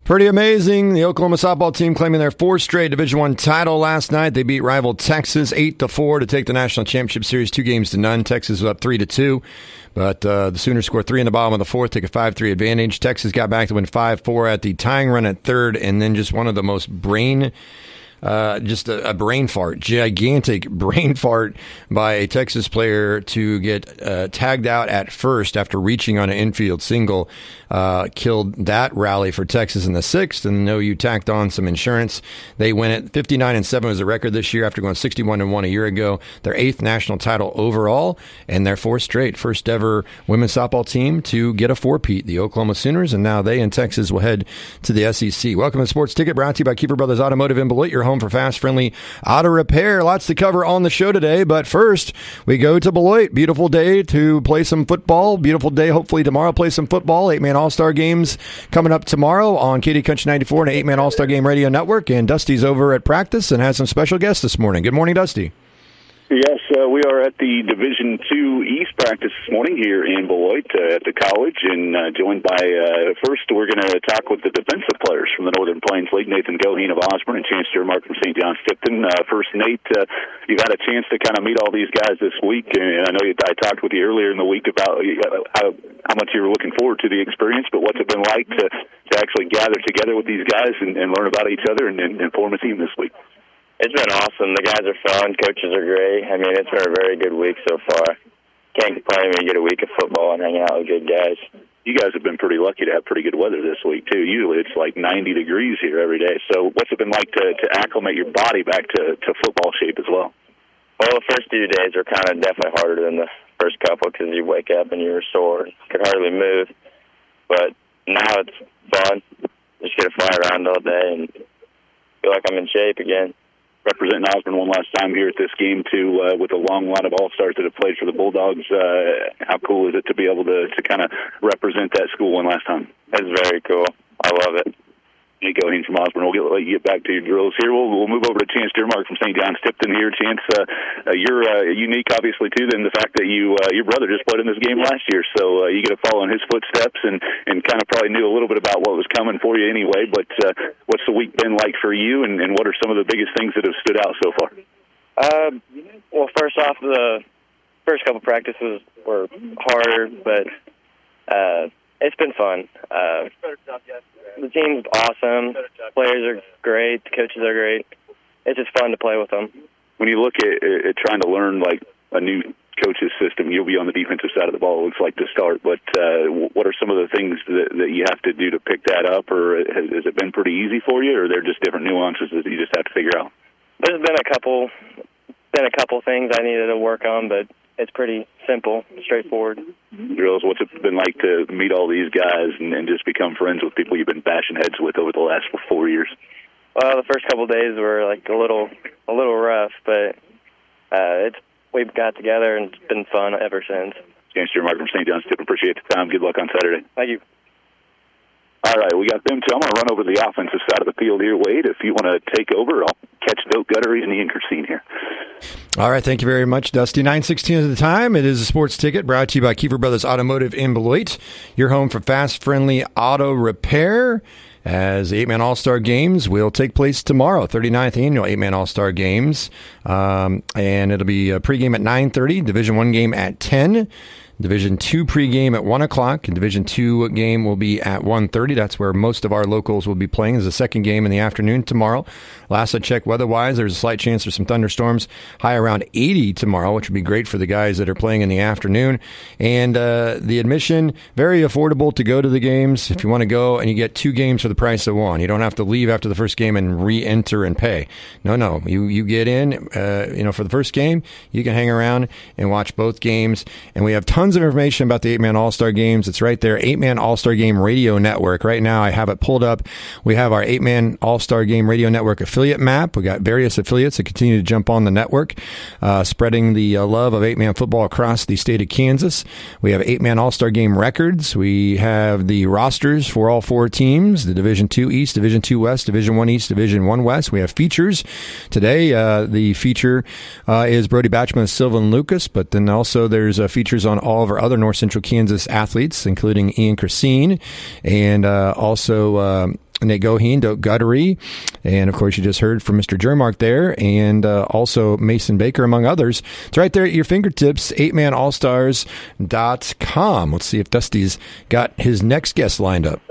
Pretty amazing. The Oklahoma softball team claiming their fourth straight Division I title last night. They beat rival Texas 8-4 to take the national championship series 2-0. Texas was up 3-2. But the Sooners scored 3 in the bottom of the fourth, take a 5-3 advantage. Texas got back to win 5-4 at the tying run at third, and then just one of the most just a brain fart, gigantic brain fart by a Texas player to get tagged out at first after reaching on an infield single. Killed that rally for Texas in the sixth, and OU tacked on some insurance. They win it. 59-7 was the record this year after going 61-1 a year ago. Their 8th national title overall, and their 4th straight. First ever women's softball team to get a four-peat, the Oklahoma Sooners, and now they and Texas will head to the SEC. Welcome to Sports Ticket, brought to you by Kiefer Brothers Automotive in Beloit, your home for fast, friendly auto repair. Lots to cover on the show today, but first, we go to Beloit. Beautiful day to play some football. Beautiful day, hopefully tomorrow, play some football. 8-man All-Star games coming up tomorrow on KD Country 94 and 8-man All-Star Game Radio Network. And Dusty's over at practice and has some special guests this morning. Good morning, Dusty. Yes, we are at the Division II East practice this morning here in Beloit at the college, and joined by, first we're going to talk with the defensive players from the Northern Plains League, Nathan Goheen of Osborne and Chance Jermark from St. John's Tipton. First, Nate, you've had a chance to kind of meet all these guys this week, and I know I talked with you earlier in the week about how much you were looking forward to the experience, but what's it been like to actually gather together with these guys and learn about each other and form a team this week? It's been awesome. The guys are fun. Coaches are great. I mean, it's been a very good week so far. Can't complain when you get a week of football and hang out with good guys. You guys have been pretty lucky to have pretty good weather this week, too. Usually it's like 90 degrees here every day. So what's it been like to acclimate your body back to football shape as well? Well, the first few days are kind of definitely harder than the first couple because you wake up and you're sore. Could hardly move. But now it's fun. Just get to fly around all day and feel like I'm in shape again. Representing Osborne one last time here at this game, too, with a long line of all-stars that have played for the Bulldogs. How cool is it to be able to kind of represent that school one last time? It's very cool. I love it. You go in from Osborne. We'll let you get back to your drills here. We'll move over to Chance Jermark from St. John's Tipton here. Chance, you're unique, obviously, too, in the fact that your brother just played in this game last year, so you get to follow in his footsteps and kind of probably knew a little bit about what was coming for you anyway. But what's the week been like for you, and what are some of the biggest things that have stood out so far? Well, first off, the first couple practices were harder, but it's been fun. The team's awesome. Players are great. The coaches are great. It's just fun to play with them. When you look at trying to learn like a new coach's system, you'll be on the defensive side of the ball, it looks like, to start. But what are some of the things that you have to do to pick that up, or has it been pretty easy for you, or are there just different nuances that you just have to figure out? There's been a couple things I needed to work on, but it's pretty simple, straightforward. Drills, what's it been like to meet all these guys and just become friends with people you've been bashing heads with over the last 4 years? Well, the first couple of days were like a little rough, but we've got together and it's been fun ever since. Chance Jermark from St. John's Tipton. Appreciate the time. Good luck on Saturday. Thank you. All right, we got them two. I'm going to run over to the offensive side of the field here, Wade. If you want to take over, I'll catch Doak Guttery and Ian Christine here. All right, thank you very much, Dusty. 9:16 at the time. It is a Sports Ticket brought to you by Kiefer Brothers Automotive in Beloit, your home for fast, friendly auto repair. As 8-man All-Star Games will take place tomorrow, 39th annual 8-man All-Star Games. And it'll be a pregame at 9:30, Division I game at 10. Division II pregame at 1 o'clock, and Division II game will be at 1:30. That's where most of our locals will be playing. There's a second game in the afternoon tomorrow. Last I checked, weather-wise, there's a slight chance for some thunderstorms, high around 80 tomorrow, which would be great for the guys that are playing in the afternoon. And the admission, very affordable to go to the games. If you want to go, and you get 2 games for the price of 1. You don't have to leave after the first game and re-enter and pay. No. You get in, for the first game, you can hang around and watch both games. And we have tons of information about the 8-man All-Star Games. It's right there, 8-man All-Star Game Radio Network. Right now, I have it pulled up. We have our 8-man All-Star Game Radio Network affiliate map. We got various affiliates that continue to jump on the network, spreading the love of 8-man football across the state of Kansas. We have 8-man All-Star Game records. We have the rosters for all 4 teams, the Division II East, Division II West, Division I East, Division I West. We have features. Today, the feature is Brody Batchman, Sylvan Lucas, but then also there's features on all of our other North Central Kansas athletes, including Ian Christine, and also Nate Goheen, Doak Guttery, and of course you just heard from Mr. Jermark there, and also Mason Baker, among others. It's right there at your fingertips, 8manallstars.com. Let's see if Dusty's got his next guest lined up.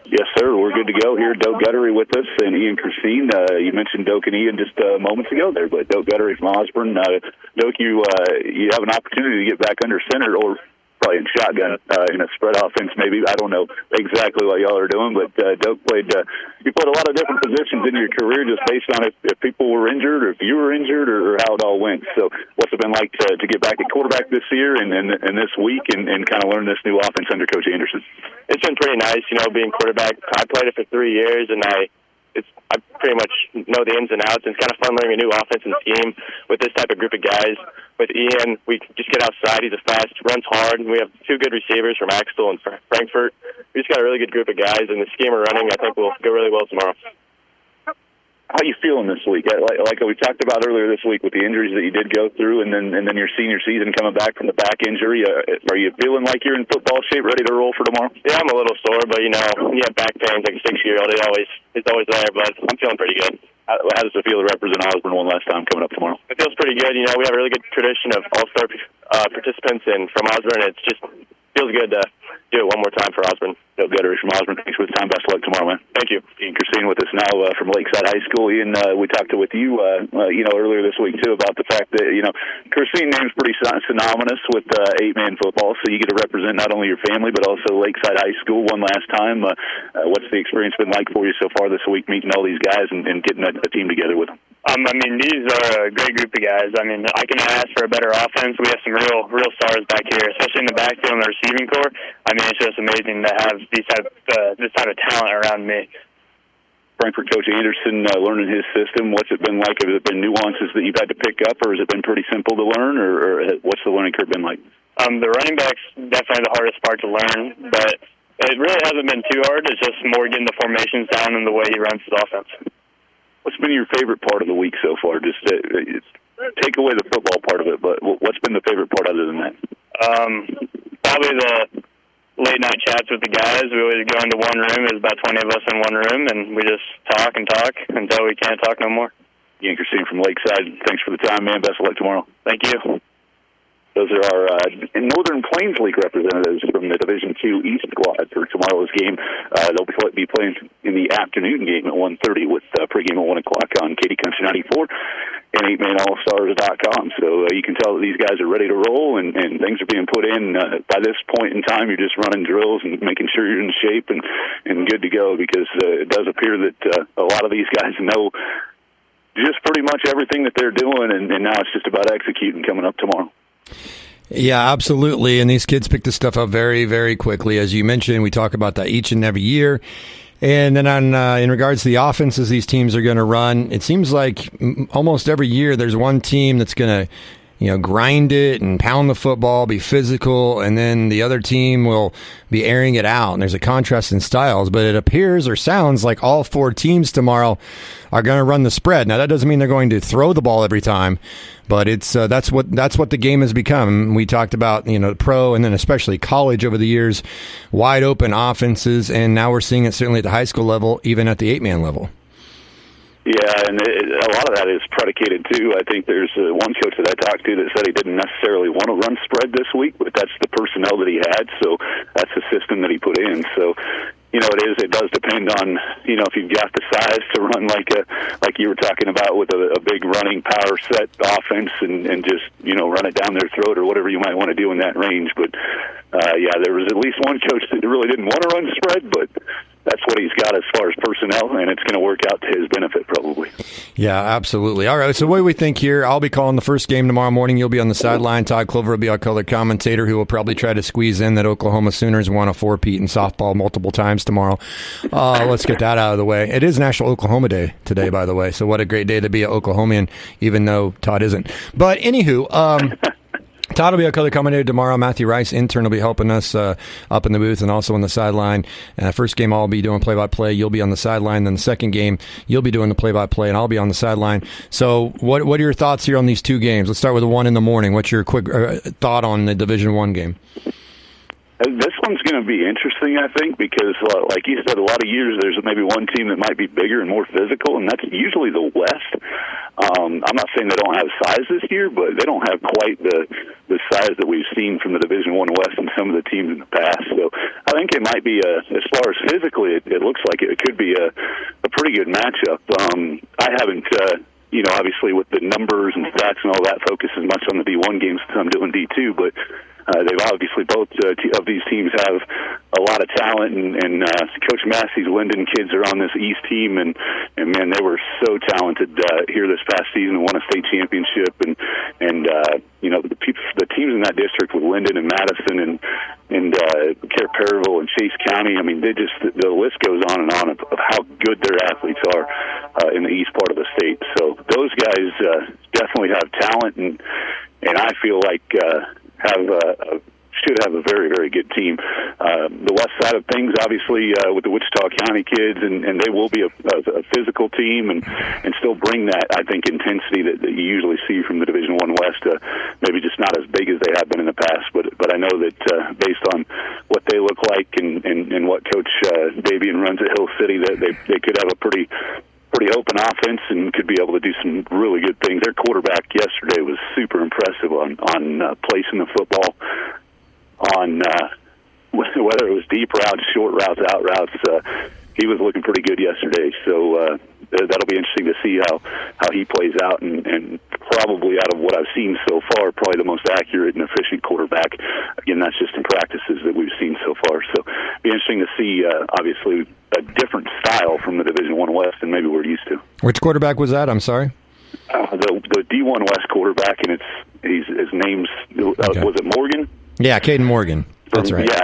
Yes, sir. We're good to go here. Doak Guttery with us and Ian Christine. You mentioned Doak and Ian just moments ago there, but Doak Guttery from Osborne. Doak, you have an opportunity to get back under center, or probably in shotgun in a spread offense maybe. I don't know exactly what y'all are doing, but Doak you played a lot of different positions in your career just based on if people were injured or if you were injured or how it all went. So what's it been like to get back at quarterback this year and this week and kind of learn this new offense under Coach Anderson? It's been pretty nice, being quarterback. I played it for 3 years, and I pretty much know the ins and outs. It's kind of fun learning a new offense and scheme with this type of group of guys. With Ian, we just get outside. He's fast, runs hard. We have 2 good receivers from Axtell and Frankfurt. We just got a really good group of guys, and the scheme we're running, I think, will go really well tomorrow. How are you feeling this week? Like we talked about earlier this week with the injuries that you did go through, and then your senior season coming back from the back injury. Are you feeling like you're in football shape, ready to roll for tomorrow? Yeah, I'm a little sore, but you have back pains like a 6-year-old. It's always there, but I'm feeling pretty good. How does it feel to represent Osborne one last time coming up tomorrow? It feels pretty good. We have a really good tradition of all-star participants from Osborne. It just feels good to do it one more time for Osborne. Doak Guttery from Osborne. Thanks for the time. Best of luck tomorrow, man. Thank you. Ian Christine with us now from Lakeside High School. Ian, we talked with you, earlier this week too about the fact that Christine name's pretty synonymous with 8-man football, so you get to represent not only your family but also Lakeside High School one last time. What's the experience been like for you so far this week, meeting all these guys and getting a team together with them? These are a great group of guys. I can ask for a better offense. We have some real stars back here, especially in the backfield and the receiving corps. It's just amazing to have this type of talent around me. Frankfurt coach Anderson, learning his system, what's it been like? Have there been nuances that you've had to pick up, or has it been pretty simple to learn, or what's the learning curve been like? The running back's definitely the hardest part to learn, but it really hasn't been too hard. It's just more getting the formations down and the way he runs his offense. What's been your favorite part of the week so far? Just take away the football part of it, but what's been the favorite part other than that? Probably the late-night chats with the guys. We always go into one room. There's about 20 of us in one room, and we just talk and talk until we can't talk no more. Ian Christine from Lakeside, thanks for the time, man. Best of luck tomorrow. Thank you. Those are our Northern Plains League representatives from the Division II East squad for tomorrow's game. They'll be playing in the afternoon game at 1:30 with pregame at 1 o'clock on Katy Country 94 and 8manallstars.com. So you can tell that these guys are ready to roll and things are being put in. By this point in time, you're just running drills and making sure you're in shape and good to go, because it does appear that a lot of these guys know just pretty much everything that they're doing, and now it's just about executing coming up tomorrow. Yeah, absolutely. And these kids pick this stuff up very, very quickly. As you mentioned, we talk about that each and every year. And then in regards to the offenses these teams are going to run, it seems like almost every year there's one team that's going to grind it and pound the football, be physical, and then the other team will be airing it out. And there's a contrast in styles, but it appears or sounds like all 4 teams tomorrow are going to run the spread. Now, that doesn't mean they're going to throw the ball every time, but it's that's what the game has become. We talked about pro and then especially college over the years, wide open offenses, and now we're seeing it certainly at the high school level, even at the 8-man level. Yeah, and a lot of that is predicated, too. I think there's one coach that I talked to that said he didn't necessarily want to run spread this week, but that's the personnel that he had, so that's the system that he put in. So, it does depend on, if you've got the size to run like you were talking about with a big running power set offense and just, run it down their throat or whatever you might want to do in that range. But, there was at least one coach that really didn't want to run spread, but that's what he's got as far as personnel, and it's going to work out to his benefit probably. Yeah, absolutely. All right, so what do we think here? I'll be calling the first game tomorrow morning. You'll be on the sideline. Todd Clover will be our color commentator, who will probably try to squeeze in that Oklahoma Sooners won a 4-peat in softball multiple times tomorrow. Let's get that out of the way. It is National Oklahoma Day today, by the way, so what a great day to be an Oklahomian, even though Todd isn't. But anywho, Todd will be our color commentator tomorrow. Matthew Rice, intern, will be helping us up in the booth and also on the sideline. First game, I'll be doing play-by-play. You'll be on the sideline. Then the second game, you'll be doing the play-by-play, and I'll be on the sideline. So what are your thoughts here on these 2 games? Let's start with the one in the morning. What's your quick thought on the Division I game? This one's going to be interesting, I think, because, like you said, a lot of years there's maybe one team that might be bigger and more physical, and that's usually the West. I'm not saying they don't have size this year, but they don't have quite the size that we've seen from the Division I West and some of the teams in the past. So I think it might be, as far as physically, it looks like it could be a pretty good matchup. I haven't... obviously with the numbers and stats and all that, focus as much on the D1 games as I'm doing D2, but they've obviously both of these teams have a lot of talent, and Coach Massey's Linden kids are on this East team, and man, they were so talented here this past season and won a state championship, and the teams in that district with Linden and Madison and Perryville and Chase County, I mean, the list goes on and on of how good their athletes are in the east part of the state. So those guys definitely have talent, and I feel like should have a very, very good team. The west side of things, obviously, with the Wichita County kids, and they will be a physical team and still bring that, I think, intensity that you usually see from the Division I West. Maybe just not as big as they have been in the past, but I know that based on what they look like and what Coach Davian runs at Hill City, that they could have a pretty open offense and could be able to do some really good things. Their quarterback yesterday was super impressive on placing the football, on whether it was deep routes, short routes, out routes. He was looking pretty good yesterday. So that'll be interesting to see how he plays out, and probably out of what I've seen so far, probably the most accurate and efficient quarterback. Again, that's just in practices that we've seen so far. So it'll be interesting to see, obviously, a different style from the Division I West than maybe we're used to. Which quarterback was that? I'm sorry. The D1 West quarterback, and his name's Okay. Was it Morgan? Yeah, Caden Morgan. That's right. Yeah.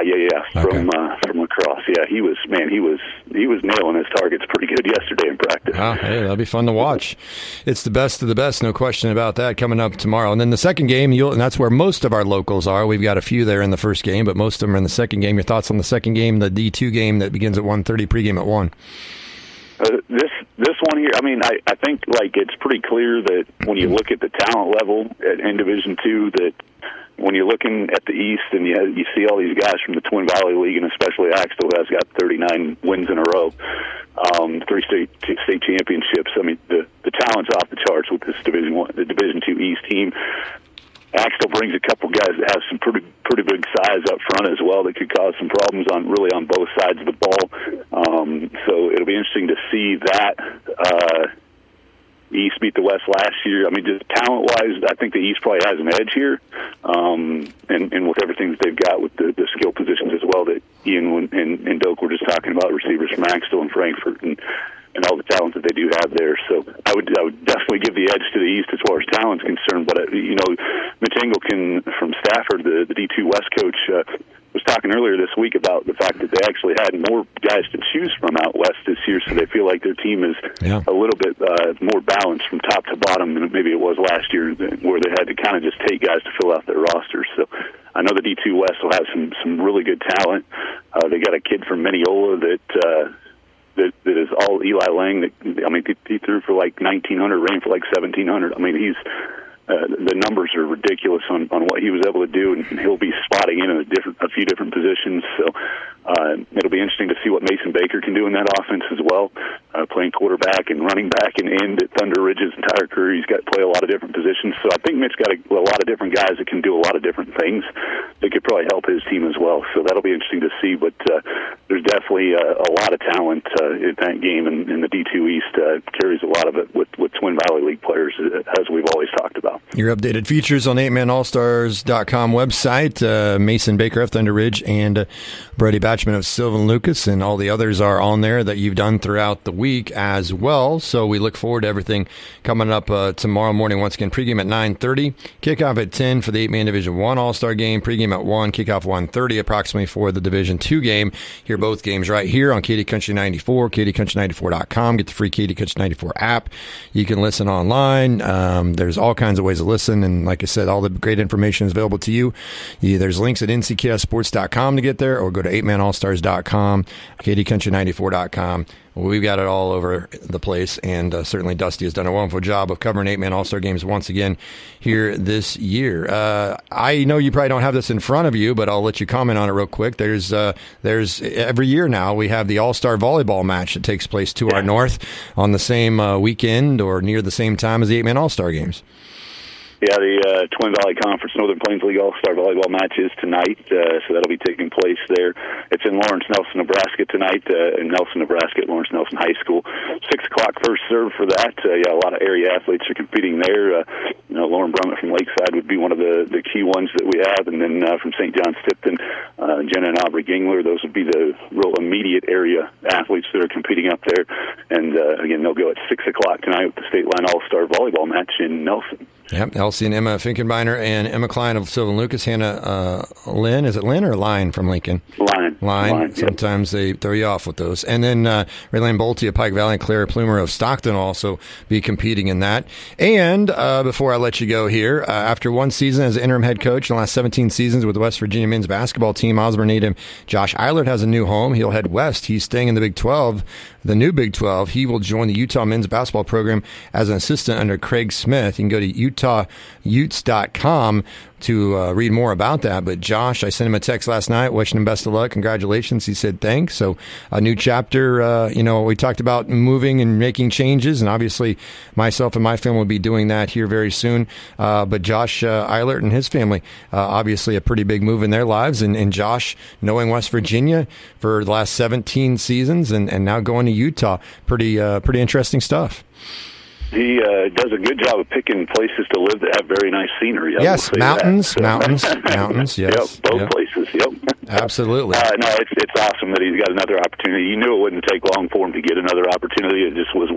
Okay. From lacrosse. Yeah, he was nailing his targets pretty good yesterday in practice. Oh, hey, that'll be fun to watch. It's the best of the best, no question about that, coming up tomorrow. And then the second game, and that's where most of our locals are. We've got a few there in the first game, but most of them are in the second game. Your thoughts on the second game, the D2 game that begins at 1:30, pregame at 1? This one here, I mean, I think like it's pretty clear that when you look at the talent level in Division II, that when you're looking at the East and you see all these guys from the Twin Valley League, and especially Axtell, who has got 39 wins in a row, 3 state championships. I mean, the talent's off the charts with this the Division II East team. Axtell brings a couple guys that have some pretty big size up front as well that could cause some problems on both sides of the ball. So it'll be interesting to see that. East beat the West last year. I mean, just talent-wise, I think the East probably has an edge here, and with everything that they've got with the skill positions as well that Ian and Doak were just talking about, receivers from Axtell and Frankfort and all the talent that they do have there. So I would definitely give the edge to the East as far as talent's concerned. But, Mitch Engelken from Stafford, the D2 West coach, was talking earlier this week about the fact that they actually had more guys to choose from out west this year, so they feel like their team is a little bit more balanced from top to bottom than maybe it was last year, where they had to kind of just take guys to fill out their rosters. So I know the D2 West will have some really good talent. They got a kid from Mineola that is all Eli Lang. He threw for like 1,900, ran for like 1,700. I mean, the numbers are ridiculous on what he was able to do, and he'll be spotting in a few different positions. So it'll be interesting to see what Mason Baker can do in that offense as well, playing quarterback and running back and end at Thunder Ridge's entire career. He's got to play a lot of different positions. So I think Mitch got a lot of different guys that can do a lot of different things that could probably help his team as well. So that'll be interesting to see. But there's definitely a lot of talent in that game, and the D2 East carries a lot of it with Twin Valley League players, as we've always talked about. Your updated features on 8manallstars.com website, Mason Baker of Thunder Ridge and Brody Batchman of Sylvan Lucas, and all the others are on there that you've done throughout the week as well. So we look forward to everything coming up tomorrow morning. Once again, pregame at 9:30, kickoff at 10 for the 8-man Division I All-Star game, pregame at 1, kickoff 1:30 approximately for the Division II game. Hear both games right here on KD Country 94, KDCountry94.com. Get the free KD Country 94 app. You can listen online. There's all kinds of ways to listen, and like I said, all the great information is available to you. There's links at nckssports.com to get there, or go to 8manallstars.com, KDCountry94.com we've got it all over the place, and certainly Dusty has done a wonderful job of covering 8-man All-Star games once again here this year. I know you probably don't have this in front of you, but I'll let you comment on it real quick. There's every year now we have the All-Star volleyball match that takes place to our north on the same weekend or near the same time as the 8-man All-Star games. Yeah, the Twin Valley Conference Northern Plains League All-Star Volleyball match is tonight, so that'll be taking place there. It's in Lawrence Nelson, Nebraska tonight, in Nelson, Nebraska at Lawrence Nelson High School. 6 o'clock first serve for that. A lot of area athletes are competing there. Lauren Brummett from Lakeside would be one of the key ones that we have, and then from St. John's Tipton, Jenna and Aubrey Gingler. Those would be the real immediate area athletes that are competing up there. And again, they'll go at 6 o'clock tonight with the State Line All-Star Volleyball match in Nelson. Yep, Elsie and Emma Finkenbeiner and Emma Klein of Sylvan Lucas. Hannah Lynn, is it Lynn or Line from Lincoln? Line. Sometimes they throw you off with those. And then Raylene Bolte of Pike Valley and Clara Plumer of Stockton will also be competing in that. And before I let you go here, after one season as interim head coach in the last 17 seasons with the West Virginia men's basketball team, Osborne native Josh Eilert has a new home. He'll head west. He's staying in the Big 12. The new Big 12, he will join the Utah men's basketball program as an assistant under Craig Smith. You can go to utahutes.com to read more about that. But Josh, I sent him a text last night wishing him best of luck. Congratulations. He said thanks. So a new chapter. We talked about moving and making changes, and obviously myself and my family will be doing that here very soon. But Josh Eilert and his family, obviously a pretty big move in their lives. And Josh, knowing West Virginia for the last 17 seasons and now going to Utah, pretty interesting stuff. He does a good job of picking places to live that have very nice scenery. Yes, mountains, mountains, yes. Yep, both places, yep. Absolutely. No, it's awesome that he's got another opportunity. You knew it wouldn't take long for him to get another opportunity. It just was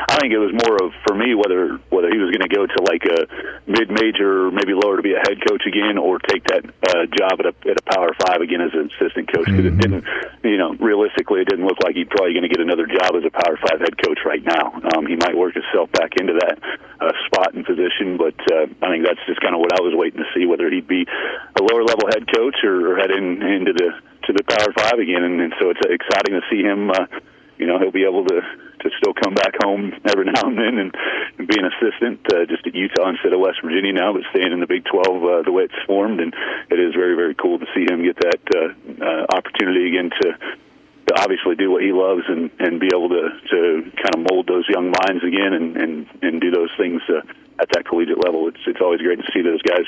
I think it was more of, for me, whether he was going to go to like a mid-major, maybe lower to be a head coach again, or take that job at a Power 5 again as an assistant coach. Because it didn't, realistically, it didn't look like he'd probably going to get another job as a Power 5 head coach right now. He might work himself back into that spot and position, but I think that's just kind of what I was waiting to see, whether he'd be a lower level head coach or head into the Power 5 again. And so it's exciting to see him. He'll be able to still come back home every now and then and be an assistant just at Utah instead of West Virginia now, but staying in the Big 12 the way it's formed. And it is very, very cool to see him get that opportunity again to obviously do what he loves and be able to kind of mold those young minds again and do those things at that collegiate level. It's always great to see those guys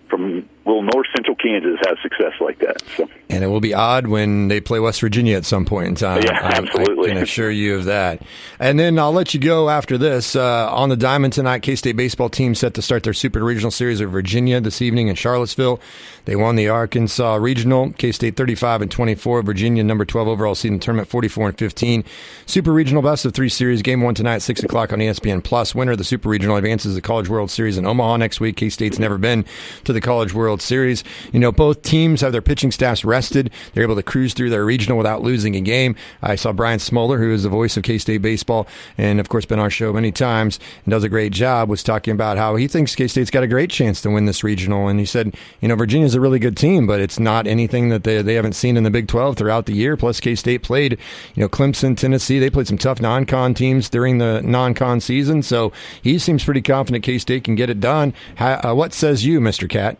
from little north central Kansas have success like that. So. And it will be odd when they play West Virginia at some point in time. Yeah, absolutely. I can assure you of that. And then I'll let you go after this. On the diamond tonight, K-State baseball team set to start their Super Regional Series of Virginia this evening in Charlottesville. They won the Arkansas Regional. K-State 35-24. Virginia number 12 overall seed in the tournament 44-15. Super Regional best of 3 series. Game 1 tonight at 6 o'clock on ESPN Plus. Winner of the Super Regional advances the College World Series in Omaha next week. K-State's never been to the College World Series. Both teams have their pitching staffs rested. They're able to cruise through their regional without losing a game. I saw Brian Smoller, who is the voice of K-State baseball and, of course, been on our show many times and does a great job, was talking about how he thinks K-State's got a great chance to win this regional. And he said, Virginia's a really good team, but it's not anything that they haven't seen in the Big 12 throughout the year. Plus, K-State played, Clemson, Tennessee. They played some tough non-con teams during the non-con season. So he seems pretty confident K-State can get it done. What says you, Mr. Cat?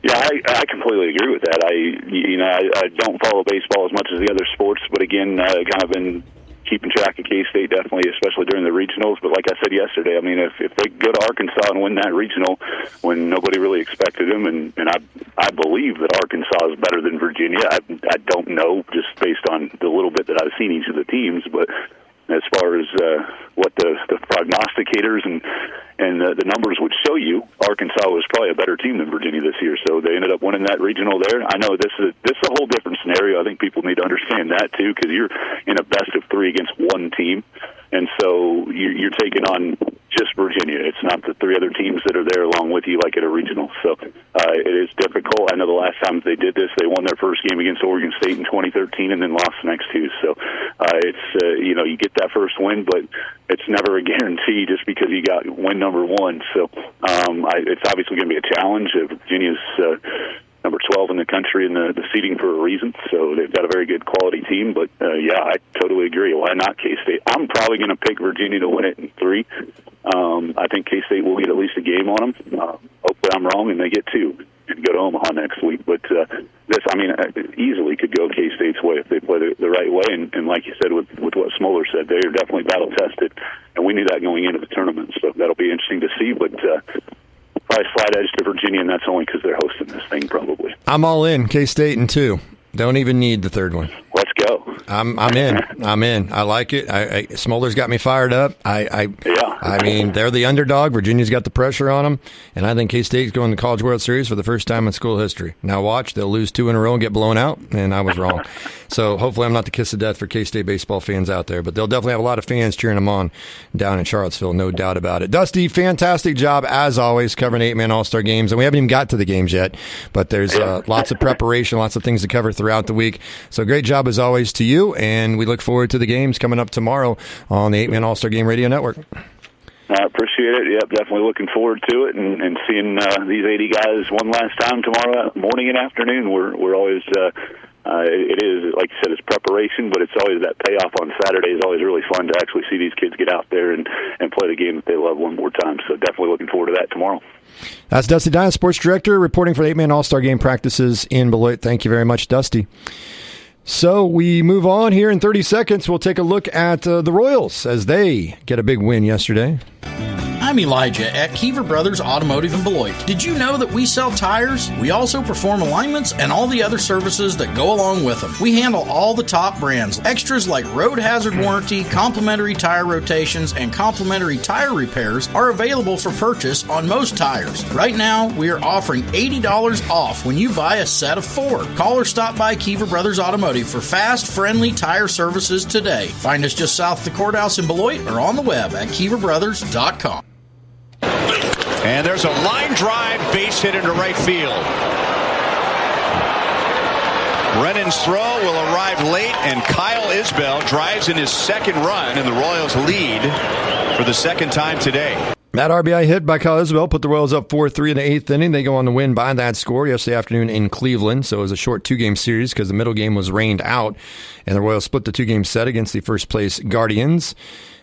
Yeah, I completely agree with that. I don't follow baseball as much as the other sports, but again, kind of been keeping track of K-State definitely, especially during the regionals. But like I said yesterday, I mean, if they go to Arkansas and win that regional when nobody really expected them, and I believe that Arkansas is better than Virginia. I don't know, just based on the little bit that I've seen each of the teams, but as far as what the prognosticators and the numbers would show you, Arkansas was probably a better team than Virginia this year. So they ended up winning that regional there. I know this is a whole different scenario. I think people need to understand that too, because you're in a best of 3 against one team, and so you're taking on just Virginia. It's not the 3 other teams that are there along with you like at a regional. So it is difficult. I know the last time they did this, they won their first game against Oregon State in 2013 and then lost the next 2. So it's you get that first win, but it's never a guarantee just because you got win number 1. So it's obviously going to be a challenge. Virginia's number 12 in the country in the seeding for a reason. So they've got a very good quality team. But, yeah, I totally agree. Why not K-State? I'm probably going to pick Virginia to win it in 3. I think K-State will get at least a game on them. Hopefully I'm wrong and they get 2 and go to Omaha next week. But easily could go K-State's way if they play the right way. And like you said, with what Smoller said, they are definitely battle-tested. And we knew that going into the tournament. So that'll be interesting to see. But probably slight edge to Virginia, and that's only because they're hosting this thing probably. I'm all in. K-State in 2. Don't even need the third one. Let's go. I'm in. I like it. Smoller's got me fired up. I mean, they're the underdog. Virginia's got the pressure on them, and I think K-State's going to the College World Series for the first time in school history. Now watch, they'll lose 2 in a row and get blown out, and I was wrong. So hopefully I'm not the kiss of death for K-State baseball fans out there, but they'll definitely have a lot of fans cheering them on down in Charlottesville, no doubt about it. Dusty, fantastic job as always covering 8-man All-Star games, and we haven't even got to the games yet, but there's lots of preparation, lots of things to cover throughout the week. So great job as always to you, and we look forward to the games coming up tomorrow on the 8-man All-Star Game Radio Network. I appreciate it. Yep, definitely looking forward to it and seeing these 80 guys one last time tomorrow morning and afternoon. We're always it is, like you said, it's preparation, but it's always that payoff on Saturday is always really fun to actually see these kids get out there and play the game that they love one more time. So definitely looking forward to that tomorrow. That's Dusty Dine, Sports Director, reporting for the 8-man All-Star Game practices in Beloit. Thank you very much, Dusty. So we move on here in 30 seconds. We'll take a look at the Royals as they get a big win yesterday. I'm Elijah at Kiever Brothers Automotive in Beloit. Did you know that we sell tires? We also perform alignments and all the other services that go along with them. We handle all the top brands. Extras like road hazard warranty, complimentary tire rotations, and complimentary tire repairs are available for purchase on most tires. Right now, we are offering $80 off when you buy a set of 4. Call or stop by Kiever Brothers Automotive for fast, friendly tire services today. Find us just south of the courthouse in Beloit or on the web at KieverBrothers.com. And there's a line drive base hit into right field. Brennan's throw will arrive late, and Kyle Isbell drives in his second run, and the Royals lead for the second time today. That RBI hit by Kyle Isbell put the Royals up 4-3 in the 8th inning. They go on to win by that score yesterday afternoon in Cleveland. So it was a short 2-game series because the middle game was rained out, and the Royals split the 2-game set against the first-place Guardians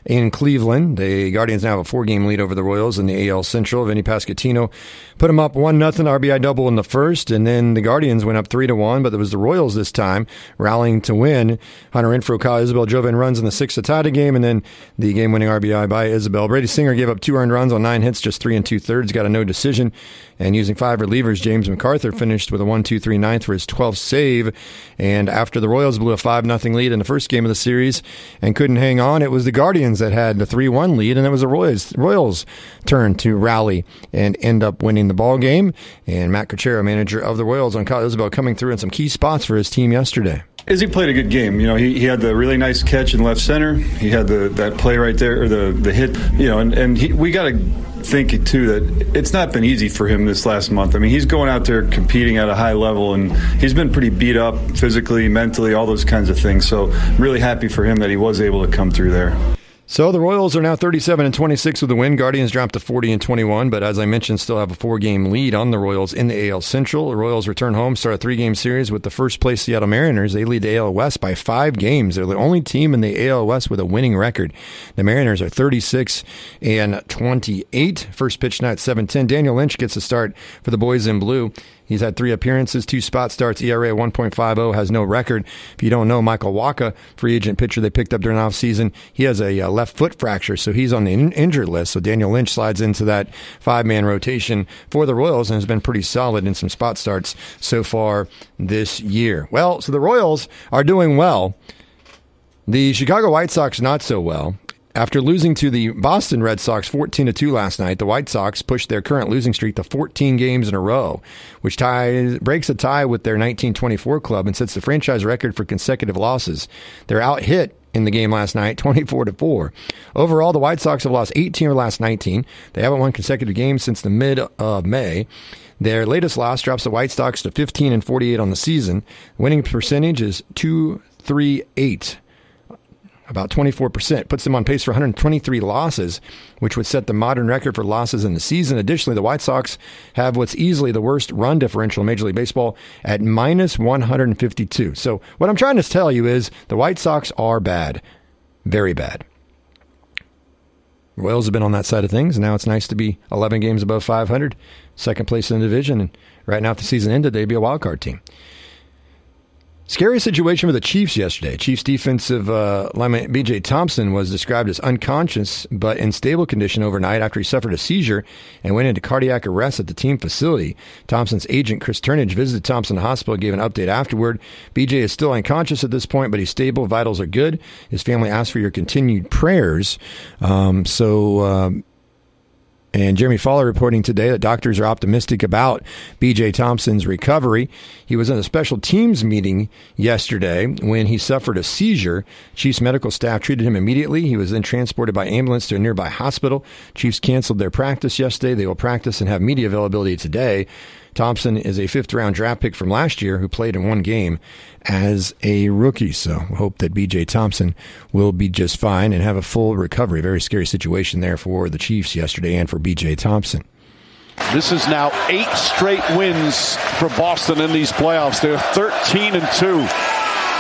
in Cleveland. The Guardians now have a 4-game lead over the Royals in the AL Central. Vinny Pasquantino put them up 1-0, RBI double in the first, and then the Guardians went up 3-1, but it was the Royals this time rallying to win. Hunter Renfroe, Kyle Isbell drove in runs in the 6th to tie the game, and then the game-winning RBI by Isbell. Brady Singer gave up 2 earned runs on 9 hits, just 3 2/3, got a no decision, and using 5 relievers, James MacArthur finished with a 1-2-3 ninth for his 12th save, and after the Royals blew a 5-0 lead in the first game of the series and couldn't hang on, it was the Guardians that had the 3-1 lead, and it was the Royals' turn to rally and end up winning the ball game. And Matt Cachero, manager of the Royals, on Kyle Isbell, coming through in some key spots for his team yesterday. Izzy played a good game. You know, he had the really nice catch in left center. He had that play right there, or the hit. You know, and we got to think too that it's not been easy for him this last month. I mean, he's going out there competing at a high level, and he's been pretty beat up physically, mentally, all those kinds of things. So I'm really happy for him that he was able to come through there. So the Royals are now 37-26 with the win. Guardians dropped to 40-21, but as I mentioned, still have a 4-game lead on the Royals in the AL Central. The Royals return home, start a 3-game series with the first-place Seattle Mariners. They lead the AL West by 5 games. They're the only team in the AL West with a winning record. The Mariners are 36-28. First pitch tonight, 7:10. Daniel Lynch gets a start for the boys in blue. He's had 3 appearances, 2 spot starts, ERA 1.50, has no record. If you don't know, Michael Wacha, free agent pitcher they picked up during the offseason, he has a left foot fracture, so he's on the injured list. So Daniel Lynch slides into that 5-man rotation for the Royals and has been pretty solid in some spot starts so far this year. Well, so the Royals are doing well. The Chicago White Sox not so well. After losing to the Boston Red Sox 14-2 last night, the White Sox pushed their current losing streak to 14 games in a row, which breaks a tie with their 1924 club and sets the franchise record for consecutive losses. They're out-hit in the game last night, 24-4. Overall, the White Sox have lost 18 of the last 19. They haven't won consecutive games since the mid of May. Their latest loss drops the White Sox to 15-48 on the season. Winning percentage is .238. about 24%, puts them on pace for 123 losses, which would set the modern record for losses in the season. Additionally, the White Sox have what's easily the worst run differential in Major League Baseball at minus 152. So what I'm trying to tell you is the White Sox are bad, very bad. Royals have been on that side of things, and now it's nice to be 11 games above 500, second place in the division, and right now if the season ended, they'd be a wild card team. Scary situation for the Chiefs yesterday. Chiefs defensive lineman B.J. Thompson was described as unconscious but in stable condition overnight after he suffered a seizure and went into cardiac arrest at the team facility. Thompson's agent, Chris Turnage, visited Thompson Hospital and gave an update afterward. B.J. is still unconscious at this point, but he's stable. Vitals are good. His family asked for your continued prayers. And Jeremy Fowler reporting today that doctors are optimistic about B.J. Thompson's recovery. He was in a special teams meeting yesterday when he suffered a seizure. Chiefs medical staff treated him immediately. He was then transported by ambulance to a nearby hospital. Chiefs canceled their practice yesterday. They will practice and have media availability today. Thompson is a fifth-round draft pick from last year who played in one game as a rookie. So we hope that B.J. Thompson will be just fine and have a full recovery. Very scary situation there for the Chiefs yesterday and for B.J. Thompson. This is now 8 straight wins for Boston in these playoffs. They're 13-2.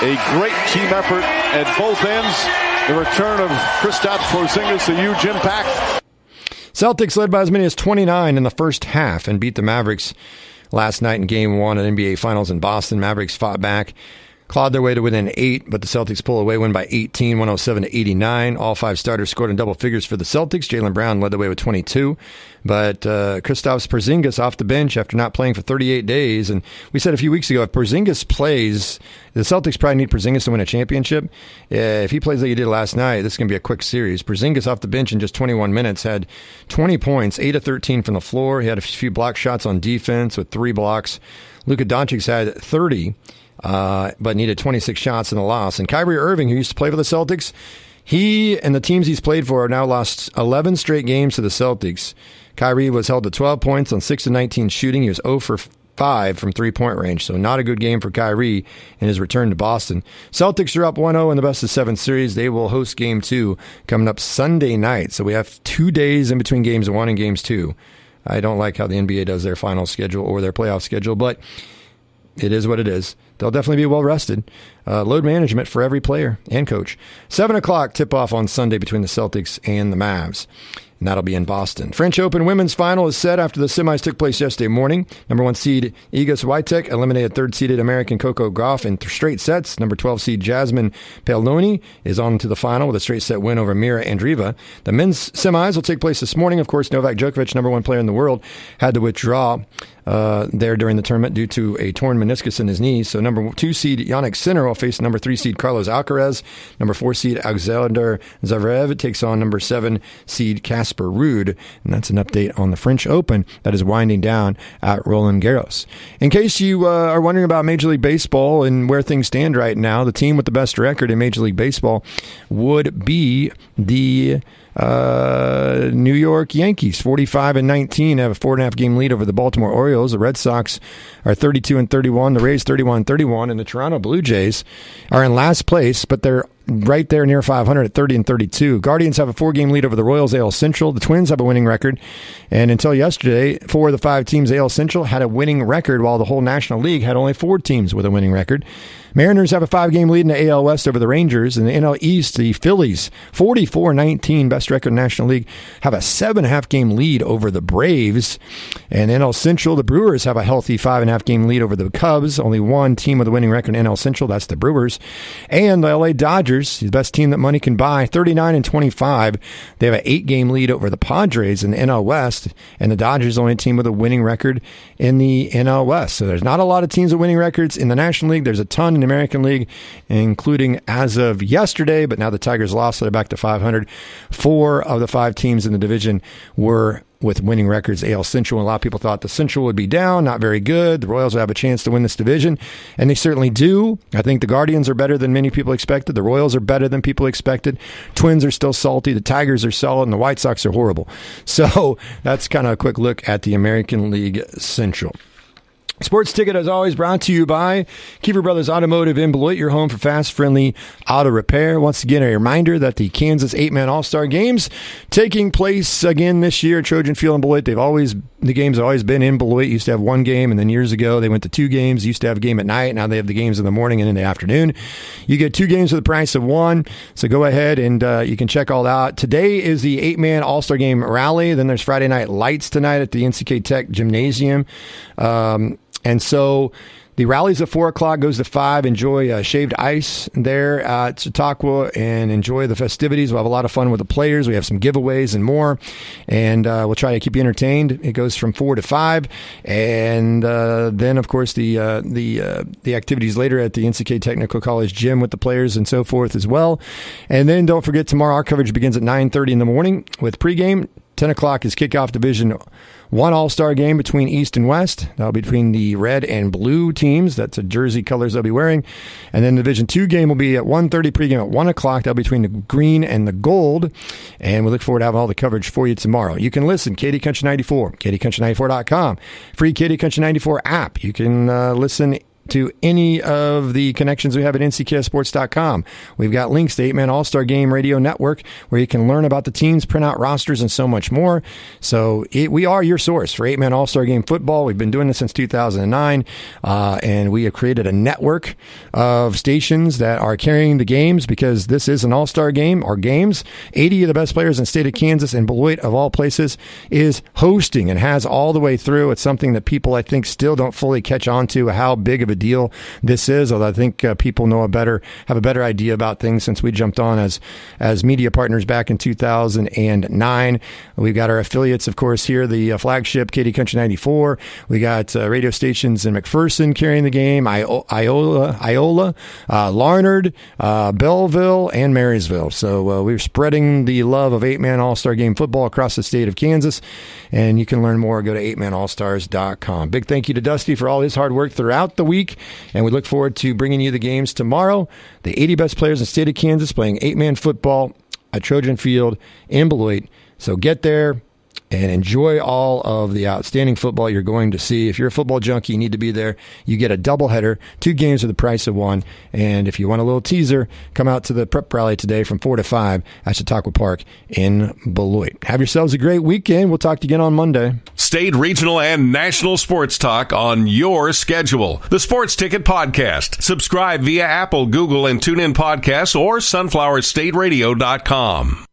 A great team effort at both ends. The return of Kristaps Porzingis, a huge impact. Celtics led by as many as 29 in the first half and beat the Mavericks last night in Game 1 of NBA Finals in Boston. Mavericks fought back, clawed their way to within 8, but the Celtics pull away, win by 18, 107-89. All 5 starters scored in double figures for the Celtics. Jaylen Brown led the way with 22, but Kristaps Porzingis off the bench after not playing for 38 days. And we said a few weeks ago, if Porzingis plays, the Celtics probably need Porzingis to win a championship. If he plays like he did last night, this is going to be a quick series. Porzingis off the bench in just 21 minutes had 20 points, 8 of 13 from the floor. He had a few block shots on defense with 3 blocks. Luka Doncic had 30. But needed 26 shots in the loss. And Kyrie Irving, who used to play for the Celtics, he and the teams he's played for have now lost 11 straight games to the Celtics. Kyrie was held to 12 points on 6 of 19 shooting. He was 0 for 5 from three-point range, so not a good game for Kyrie in his return to Boston. Celtics are up 1-0 in the best-of-7 series. They will host Game 2 coming up Sunday night. So we have 2 days in between Games 1 and Games 2. I don't like how the NBA does their final schedule or their playoff schedule, but it is what it is. They'll definitely be well-rested. Load management for every player and coach. 7 o'clock tip-off on Sunday between the Celtics and the Mavs. And that'll be in Boston. French Open women's final is set after the semis took place yesterday morning. Number 1 seed Iga Swiatek eliminated third-seeded American Coco Gauff in straight sets. Number 12 seed Jasmine Paolini is on to the final with a straight set win over Mira Andreeva. The men's semis will take place this morning. Of course, Novak Djokovic, number 1 player in the world, had to withdraw there during the tournament due to a torn meniscus in his knee. So number 2 seed Jannik Sinner will face number 3 seed Carlos Alcaraz. Number 4 seed Alexander Zverev takes on number 7 seed Casper Ruud. And that's an update on the French Open that is winding down at Roland Garros. In case you are wondering about Major League Baseball and where things stand right now, the team with the best record in Major League Baseball would be the New York Yankees, 45-19, have a 4.5 game lead over the Baltimore Orioles. The Red Sox are 32-31, the Rays 31-31, and the Toronto Blue Jays are in last place, but they're right there near 500 at 30-32. Guardians have a 4-game lead over the Royals AL Central. The Twins have a winning record, and until yesterday, 4 of the 5 teams AL Central had a winning record, while the whole National League had only 4 teams with a winning record. Mariners have a 5-game lead in the AL West over the Rangers. In the NL East, the Phillies, 44-19, best record in the National League, have a 7.5 game lead over the Braves. And NL Central, the Brewers have a healthy 5.5 game lead over the Cubs. Only 1 team with a winning record in NL Central, that's the Brewers. And the LA Dodgers, the best team that money can buy, 39-25. They have an 8-game lead over the Padres in the NL West. And the Dodgers, only team with a winning record in the NL West. So there's not a lot of teams with winning records in the National League. There's a ton in the American League, including as of yesterday, but now the Tigers lost, so they're back to 500. 4 of the 5 teams in the division were with winning records. AL Central, a lot of people thought the Central would be down, not very good. The Royals would have a chance to win this division, and they certainly do. I think the Guardians are better than many people expected. The Royals are better than people expected. Twins are still salty. The Tigers are solid, and the White Sox are horrible. So that's kind of a quick look at the American League Central. Sports Ticket, as always, brought to you by Kiefer Brothers Automotive in Beloit, your home for fast, friendly auto repair. Once again, a reminder that the Kansas 8-Man All-Star Games taking place again this year at Trojan Field in Beloit. The games have always been in Beloit. Used to have one game, and then years ago they went to 2 games. Used to have a game at night. Now they have the games in the morning and in the afternoon. You get 2 games for the price of 1. So go ahead and you can check all that out. Today is the 8-Man All-Star Game Rally. Then there's Friday Night Lights tonight at the NCK Tech Gymnasium. And so the rally's at 4 o'clock, goes to 5. Enjoy shaved ice there at Chautauqua and enjoy the festivities. We'll have a lot of fun with the players. We have some giveaways and more. And we'll try to keep you entertained. It goes from 4 to 5. And then, of course, the activities later at the NCK Technical College gym with the players and so forth as well. And then don't forget, tomorrow our coverage begins at 9:30 in the morning with pregame. 10 o'clock is kickoff Division 1 All-Star game between East and West. That'll be between the red and blue teams. That's the jersey colors they'll be wearing. And then the Division 2 game will be at 1:30, pregame at 1 o'clock. That'll be between the green and the gold. And we look forward to having all the coverage for you tomorrow. You can listen, KD Country 94, KDCountry94.com. Free KD Country 94 app. You can listen to any of the connections we have at NCKSports.com. We've got links to 8-Man All-Star Game Radio Network where you can learn about the teams, print out rosters, and so much more. So we are your source for 8-Man All-Star Game football. We've been doing this since 2009, and we have created a network of stations that are carrying the games because this is an All-Star Game, or games. 80 of the best players in the state of Kansas, and Beloit, of all places, is hosting and has all the way through. It's something that people, I think, still don't fully catch on to how big of a deal this is, although I think people have a better idea about things since we jumped on as media partners back in 2009. We've got our affiliates, of course, here, the flagship KD Country 94. We got radio stations in McPherson carrying the game, Iola, Larnard, Belleville, and Marysville. So we're spreading the love of 8-Man All-Star Game football across the state of Kansas, and you can learn more. Go to 8manallstars.com. Big thank you to Dusty for all his hard work throughout the week, and we look forward to bringing you the games tomorrow. The 80 best players in the state of Kansas playing 8-man football at Trojan Field in Beloit. So get there and enjoy all of the outstanding football you're going to see. If you're a football junkie, you need to be there. You get a doubleheader, 2 games for the price of 1. And if you want a little teaser, come out to the prep rally today from 4 to 5 at Chautauqua Park in Beloit. Have yourselves a great weekend. We'll talk to you again on Monday. State, regional, and national sports talk on your schedule. The Sports Ticket Podcast. Subscribe via Apple, Google, and TuneIn Podcasts or sunflowerstateradio.com.